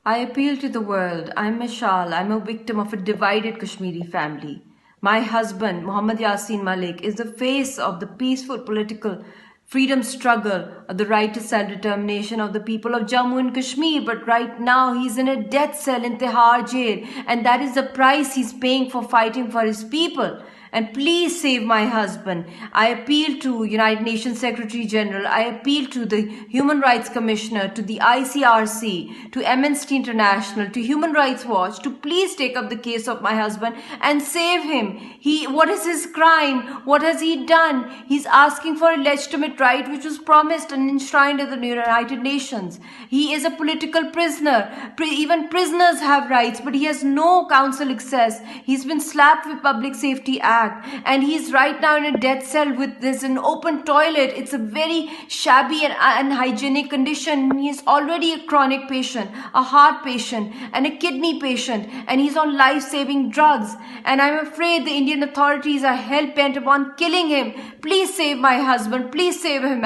I appeal to the world. I'm Mishal. I'm a victim of a divided Kashmiri family. My husband, Muhammad Yasin Malik, is the face of the peaceful political freedom struggle of the right to self-determination of the people of Jammu and Kashmir. But right now, he's in a death cell in Tihar jail, and that is the price he's paying for fighting for his people. And please save my husband. I appeal to United Nations Secretary General. I appeal to the Human Rights Commissioner, to the ICRC, to Amnesty International, to Human Rights Watch to please take up the case of my husband and save him. What is his crime? What has he done? He's asking for a legitimate right which was promised and enshrined in the United Nations. He is a political prisoner. Even prisoners have rights, but he has no counsel access. He's been slapped with Public Safety Act. And he's right now in a death cell with this an open toilet. It's a very shabby and unhygienic condition. He's already a chronic patient, a heart patient, and a kidney patient, and he's on life-saving drugs. And I'm afraid the Indian authorities are hell-bent upon killing him. Please save my husband. Please save him.